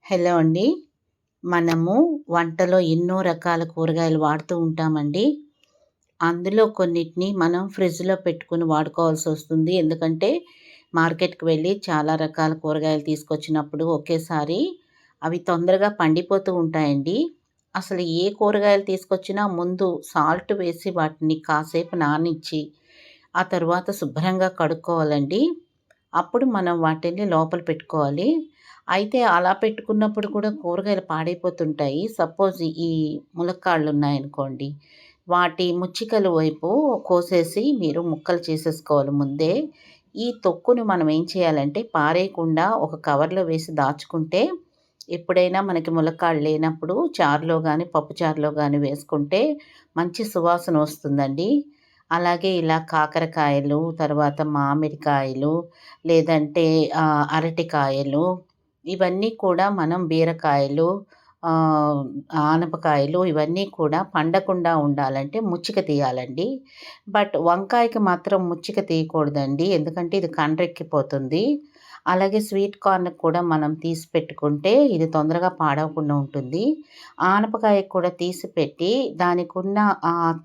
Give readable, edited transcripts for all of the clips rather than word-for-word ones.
Hello అండి. మనము వంటలో ఎన్నో రకాల కూరగాయలు వాడుతూ ఉంటామండి. అందులో కొన్నిటిని మనం ఫ్రిడ్జ్‌లో పెట్టుకొని వాడుకోవాల్సొస్తుంది. ఎందుకంటే మార్కెట్‌కి వెళ్ళి చాలా రకాల కూరగాయలు తీసుకొచ్చినప్పుడు ఒకేసారి అవి తొందరగా పండిపోతూ ఉంటాయండి. అసలు ఏ కూరగాయలు తీసుకొచ్చినా ముందు సాల్ట్ వేసి వాటిని కాసేపు నానిచ్చి, ఆ తరువాత శుభ్రంగా కడుక్కోవాలండి. అప్పుడు మనం వాటిని లోపల పెట్టుకోవాలి. అయితే అలా పెట్టుకున్నప్పుడు కూడా కూరగాయలు పాడైపోతుంటాయి. సపోజ్ ఈ ములక్కాడలున్నాయనుకోండి, వాటి ముచ్చికల వైపు కోసేసి మీరు ముక్కలు చేసేసుకోవాలి ముందే. ఈ తొక్కును మనం ఏం చేయాలంటే పారేయకుండా ఒక కవర్‌లో వేసి దాచుకుంటే, ఎప్పుడైనా మనకి ములక్కాడలు లేనప్పుడు చారులో గానీ, పప్పు చారులో గానీ వేసుకుంటే మంచి సువాసన వస్తుందండి. అలాగే ఇలా కాకరకాయలు, తర్వాత మామిడికాయలు, లేదంటే అరటికాయలు, ఇవన్నీ కూడా మనం బీరకాయలు, ఆహ్, ఆనపకాయలు ఇవన్నీ కూడా పండకుండా ఉండాలంటే ముచ్చిక తీయాలండి. బట్ వంకాయకి మాత్రం ముచ్చిక తీయకూడదండి. ఎందుకంటే ఇది కండ్రెక్కిపోతుంది. అలాగే స్వీట్ కార్న్‌కి కూడా మనం తీసి పెట్టుకుంటే ఇది తొందరగా పాడవకుండా ఉంటుంది. ఆనపకాయకి కూడా తీసి పెట్టి దానికున్న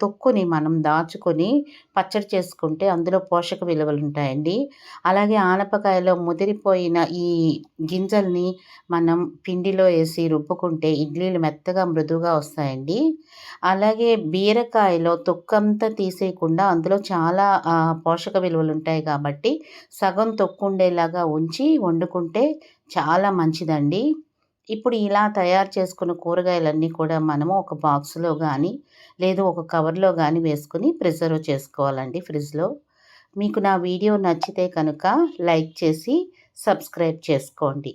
తొక్కుని మనం దాచుకొని పచ్చడి చేసుకుంటే అందులో పోషక విలువలుంటాయండి. అలాగే ఆనపకాయలో ముదిరిపోయిన ఈ గింజల్ని మనం పిండిలో ఏసి రుబ్బుకుంటే ఇడ్లీలు మెత్తగా మృదువుగా వస్తాయండి. అలాగే బీరకాయలో తొక్కంతా తీసేయకుండా అందులో చాలా పోషక విలువలుంటాయి కాబట్టి సగం తొక్కుండేలాగా ఉంచి వండుకుంటే చాలా మంచిదండి. ఇప్పుడు ఇలా తయారు చేసుకున్న కూరగాయలన్నీ కూడా మనము ఒక బాక్స్‌లో గానీ, లేదు ఒక కవర్‌లో గానీ వేసుకొని ప్రిజర్వ్ చేసుకోవాలండి ఫ్రిడ్జ్‌లో. మీకు నా వీడియో నచ్చితే కనుక లైక్ చేసి సబ్స్క్రైబ్ చేసుకోండి.